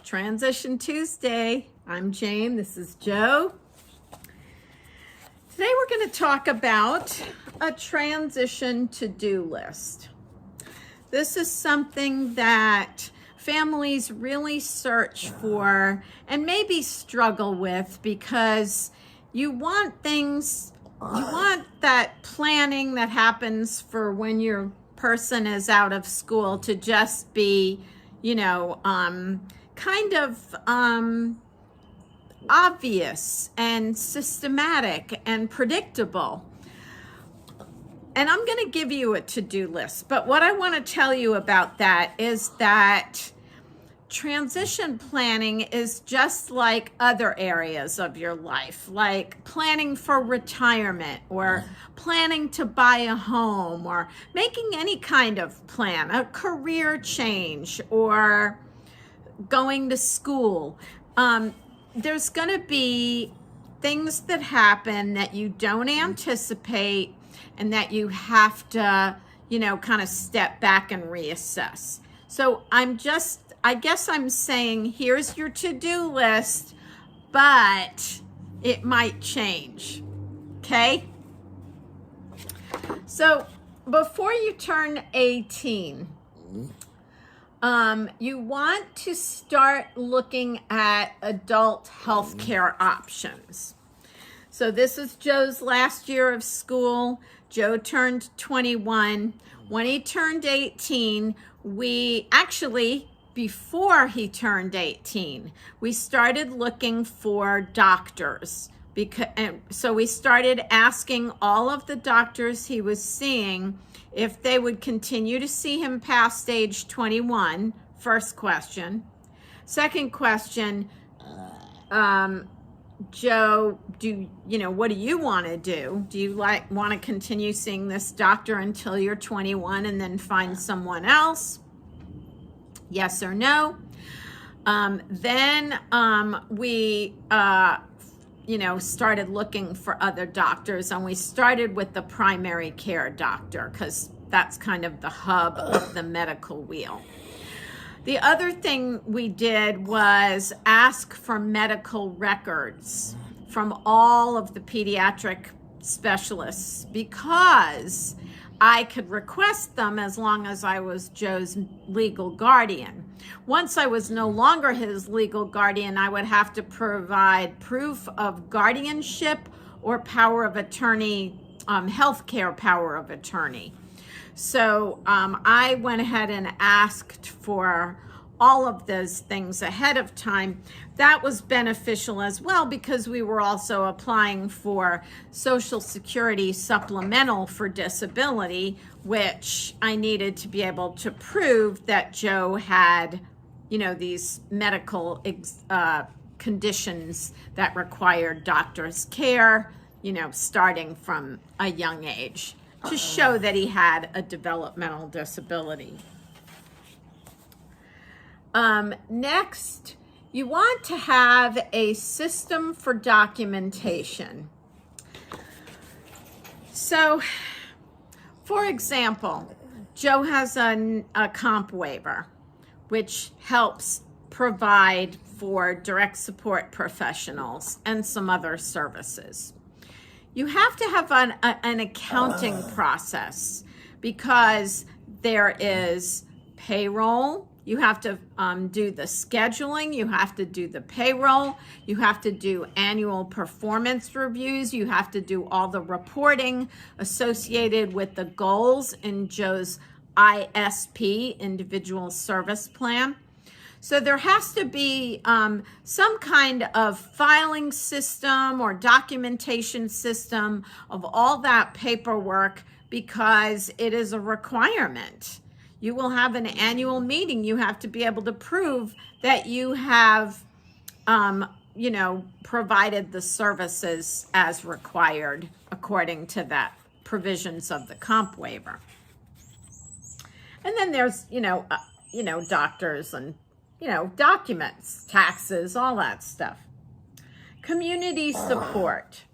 Transition Tuesday. I'm Jane. This is Joe. Today we're going to talk about a transition to-do list. This is something that families really search for and maybe struggle with because you want that planning that happens for when your person is out of school to just be, obvious and systematic and predictable. And I'm going to give you a to-do list. But what I want to tell you about that is that transition planning is just like other areas of your life, like planning for retirement or planning to buy a home or making any kind of plan, a career change or going to school. There's going to be things that happen that you don't anticipate and that you have to, kind of step back and reassess. So I guess I'm saying, here's your to-do list, but it might change, okay? So before you turn 18, you want to start looking at adult health care options. So this is Joe's last year of school. Joe turned 21. When he turned 18, before he turned 18, we started looking for doctors. So we started asking all of the doctors he was seeing if they would continue to see him past age 21, first question. Second question, Joe, what do you want to do? Do you want to continue seeing this doctor until you're 21 and then find someone else? Yes or no? Then we started looking for other doctors, and we started with the primary care doctor because that's kind of the hub of the medical wheel. The other thing we did was ask for medical records from all of the pediatric specialists because I could request them as long as I was Joe's legal guardian. Once I was no longer his legal guardian, I would have to provide proof of guardianship or power of attorney, healthcare power of attorney. So I went ahead and asked for all of those things ahead of time. That was beneficial as well because we were also applying for Social Security supplemental for disability, which I needed to be able to prove that Joe had, these medical conditions that required doctor's care, starting from a young age to show that he had a developmental disability. Next, you want to have a system for documentation. So, for example, Joe has a comp waiver, which helps provide for direct support professionals and some other services. You have to have an accounting process because there is payroll. You have to do the scheduling, you have to do the payroll, you have to do annual performance reviews, you have to do all the reporting associated with the goals in Joe's ISP, Individual Service Plan. So there has to be some kind of filing system or documentation system of all that paperwork because it is a requirement. You will have an annual meeting. You have to be able to prove that you have, provided the services as required according to that provisions of the comp waiver. And then there's, doctors and, documents, taxes, all that stuff. Community support.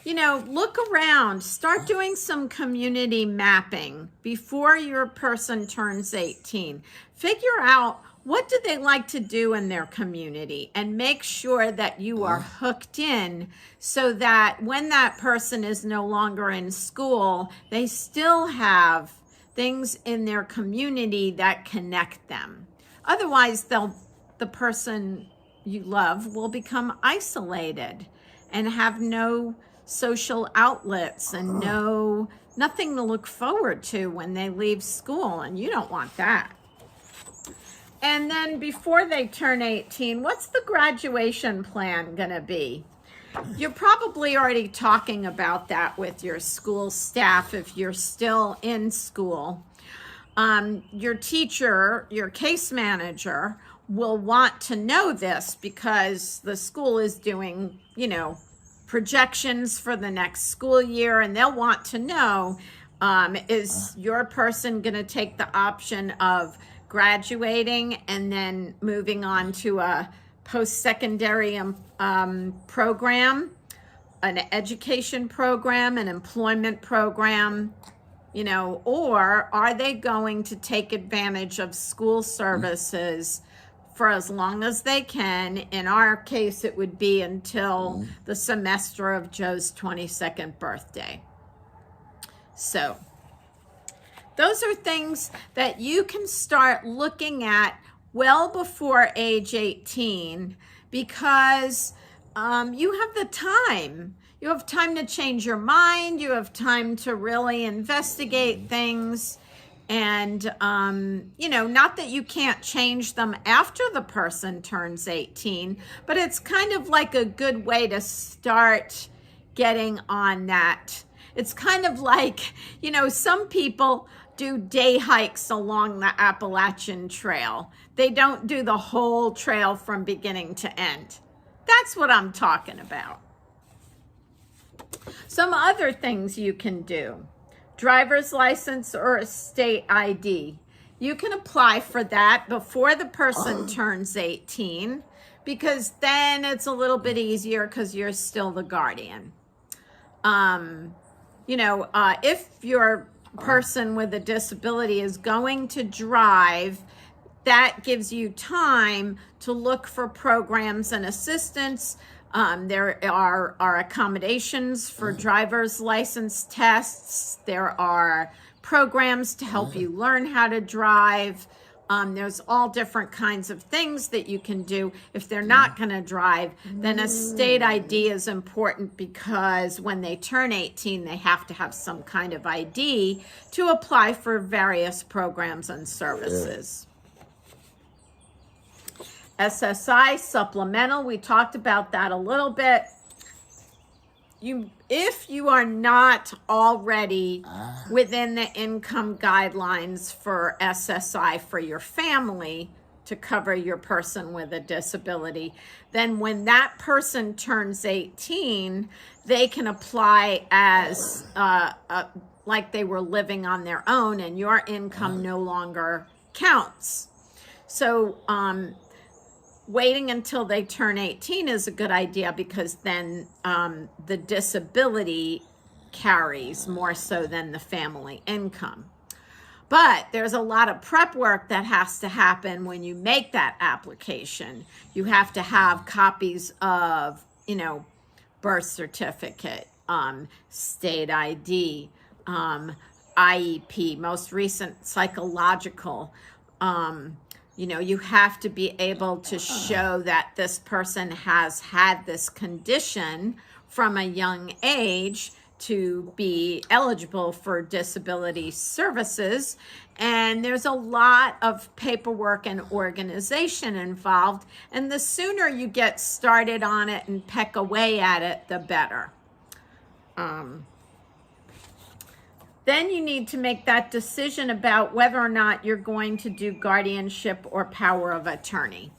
Look around, start doing some community mapping before your person turns 18. Figure out what do they like to do in their community, and make sure that you are hooked in so that when that person is no longer in school, they still have things in their community that connect them. Otherwise, the person you love will become isolated and have no social outlets and nothing to look forward to when they leave school, and you don't want that. And then before they turn 18, what's the graduation plan going to be? You're probably already talking about that with your school staff if you're still in school. Your teacher, your case manager will want to know this because the school is doing, projections for the next school year, and they'll want to know, is your person going to take the option of graduating and then moving on to a post-secondary program, an education program, an employment program, or are they going to take advantage of school services for as long as they can? In our case, it would be until the semester of Joe's 22nd birthday. So those are things that you can start looking at well before age 18 because you have the time. You have time to change your mind. You have time to really investigate things. And, not that you can't change them after the person turns 18, but it's kind of like a good way to start getting on that. It's kind of like, some people do day hikes along the Appalachian Trail. They don't do the whole trail from beginning to end. That's what I'm talking about. Some other things you can do. Driver's license or a state ID. You can apply for that before the person turns 18 because then it's a little bit easier because you're still the guardian. If your person with a disability is going to drive, that gives you time to look for programs and assistance. There are accommodations for driver's license tests. There are programs to help you learn how to drive. There's all different kinds of things that you can do. If they're not going to drive, then a state ID is important because when they turn 18, they have to have some kind of ID to apply for various programs and services. SSI, supplemental, we talked about that a little bit. If you are not already within the income guidelines for SSI for your family to cover your person with a disability, then when that person turns 18, they can apply as like they were living on their own and your income no longer counts. So, waiting until they turn 18 is a good idea because then the disability carries more so than the family income. But there's a lot of prep work that has to happen when you make that application. You have to have copies of, birth certificate, state ID, IEP, most recent psychological, you have to be able to show that this person has had this condition from a young age to be eligible for disability services. And there's a lot of paperwork and organization involved. And the sooner you get started on it and peck away at it, the better. Then you need to make that decision about whether or not you're going to do guardianship or power of attorney.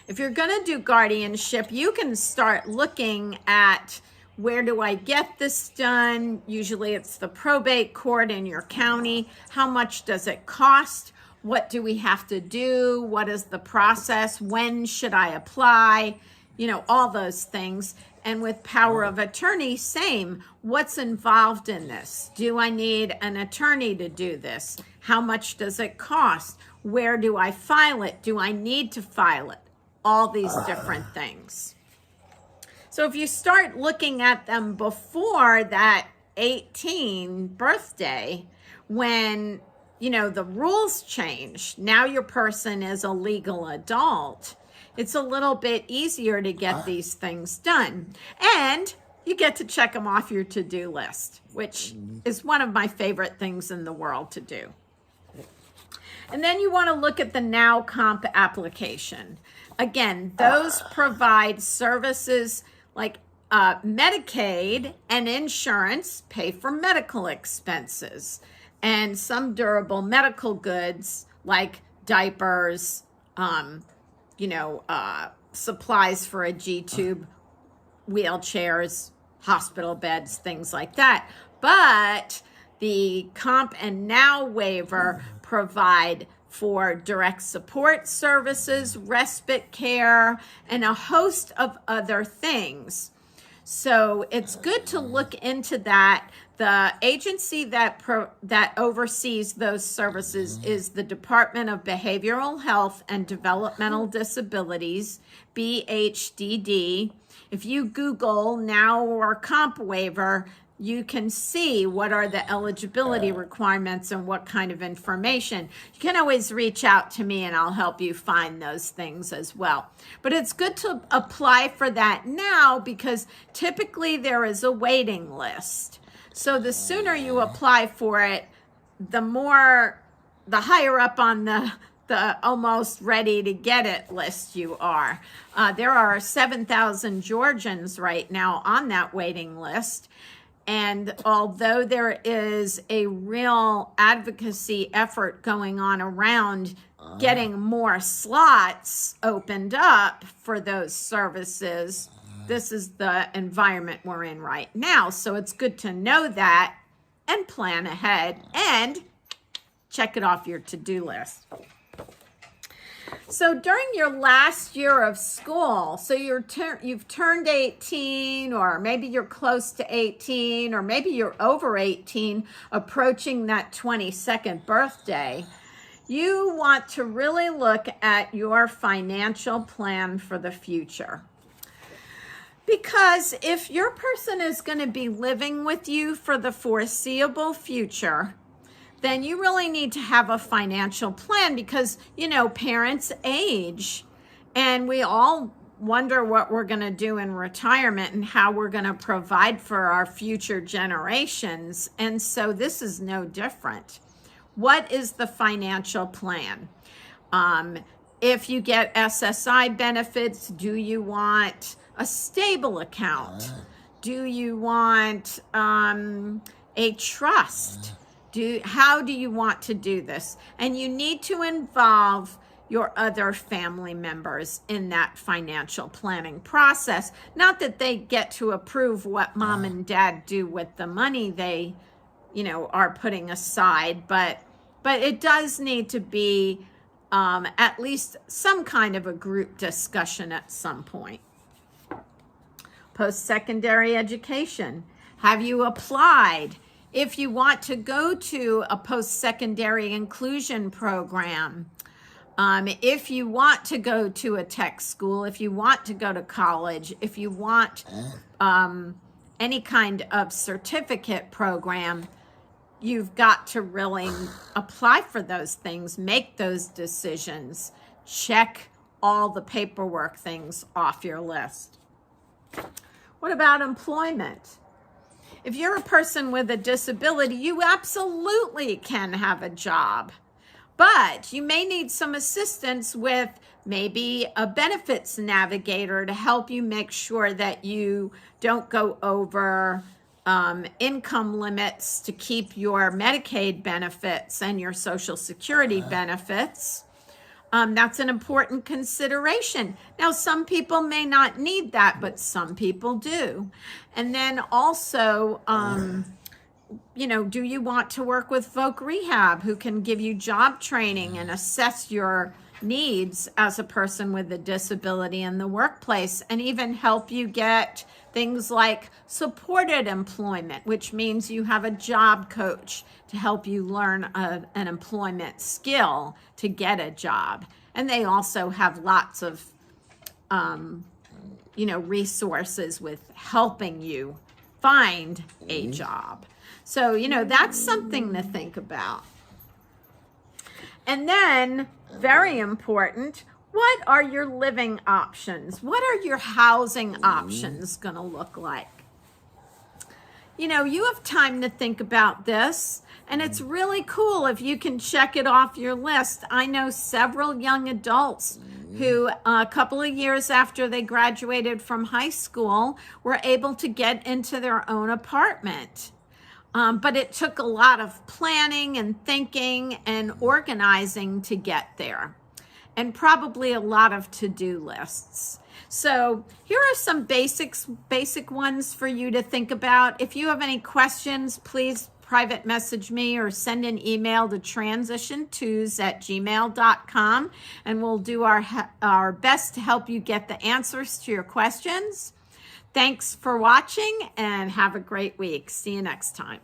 If you're going to do guardianship, you can start looking at where do I get this done? Usually it's the probate court in your county. How much does it cost? What do we have to do? What is the process? When should I apply? All those things. And with power of attorney, same. What's involved in this? Do I need an attorney to do this? How much does it cost? Where do I file it? Do I need to file it? All these different things. So if you start looking at them before that 18 birthday, when, you know, the rules change, now your person is a legal adult, it's a little bit easier to get these things done. And you get to check them off your to-do list, which is one of my favorite things in the world to do. And then you want to look at the Now Comp application. Again, those provide services like Medicaid and insurance pay for medical expenses, and some durable medical goods like diapers, supplies for a G-tube, wheelchairs, hospital beds, things like that. But the Comp and Now waiver provide for direct support services, respite care, and a host of other things. So it's good to look into that. The agency that oversees those services is the Department of Behavioral Health and Developmental Disabilities, BHDD. If you Google Now or Comp waiver, you can see what are the eligibility requirements and what kind of information. You can always reach out to me and I'll help you find those things as well. But it's good to apply for that now because typically there is a waiting list. So the sooner you apply for it, the higher up on the almost ready to get it list you are. There are 7,000 Georgians right now on that waiting list. And although there is a real advocacy effort going on around getting more slots opened up for those services, this is the environment we're in right now. So it's good to know that and plan ahead and check it off your to-do list. So during your last year of school, so you've turned 18, or maybe you're close to 18, or maybe you're over 18, approaching that 22nd birthday, you want to really look at your financial plan for the future. Because if your person is going to be living with you for the foreseeable future, then you really need to have a financial plan because, you know, parents age and we all wonder what we're going to do in retirement and how we're going to provide for our future generations. And so this is no different. What is the financial plan? If you get SSI benefits, do you want a stable account? Do you want a trust? How do you want to do this? And you need to involve your other family members in that financial planning process. Not that they get to approve what mom and dad do with the money they, are putting aside, but it does need to be at least some kind of a group discussion at some point. Post-secondary education. Have you applied? If you want to go to a post-secondary inclusion program, if you want to go to a tech school, if you want to go to college, if you want any kind of certificate program, you've got to really apply for those things, make those decisions, check all the paperwork things off your list. What about employment? If you're a person with a disability, you absolutely can have a job, but you may need some assistance with maybe a benefits navigator to help you make sure that you don't go over income limits to keep your Medicaid benefits and your Social Security benefits. That's an important consideration. Now, some people may not need that, but some people do. And then also, do you want to work with Voc Rehab who can give you job training and assess your needs as a person with a disability in the workplace, and even help you get things like supported employment, which means you have a job coach to help you learn an employment skill to get a job. And they also have lots of resources with helping you find a job. So, that's something to think about. And then, very important, what are your living options? What are your housing options going to look like? You have time to think about this, and it's really cool if you can check it off your list. I know several young adults who, a couple of years after they graduated from high school, were able to get into their own apartment. But it took a lot of planning and thinking and organizing to get there, and probably a lot of to-do lists. So here are some basic ones for you to think about. If you have any questions, please private message me or send an email to transition2s@gmail.com, and we'll do our best to help you get the answers to your questions. Thanks for watching, and have a great week. See you next time.